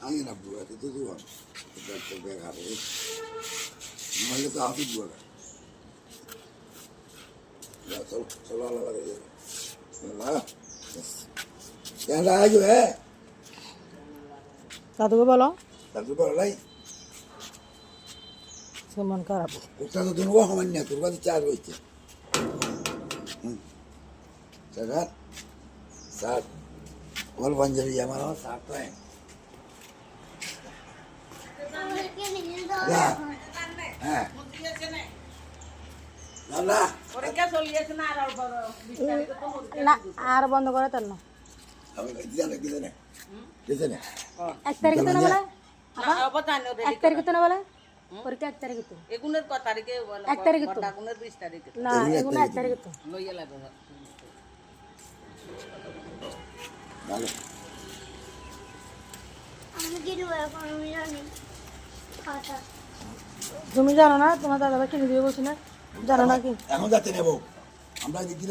আমি না বুয়া তো তো দুয়া ডাক্তার বেকার নাহলে তো আসি বুয়া না চল চলো আলা লাগে না क्या रहा जो है দাদুকে বলো दादू पर लाई সে মন খারাপ उसका तो दोनों हमारे तो का चार हुई थी जगह सात बोल पंजाबी हमारा सात तो है না পরীক্ষা চলিয়েছে না আর না আর বন্ধ করে তার না আমি জানে কি জানে কিসনে 1 তারিখে তো না বলে অবতানো 1 তারিখে তো না বলে পরীক্ষা 1 তারিখে তো এগুনের ক তারিখে বলে 1 তারিখে তো আগুনের 20 তারিখে না এগুলো 1 তারিখে তো লইয়া লাগবে ভালো আমি কি দেবো এখন আমি জানি খাতা তুমি জানো না তোমার দাদা কিনে দিবে বলছি না জানো না কি এখন যাতে নেব আমরা দিদি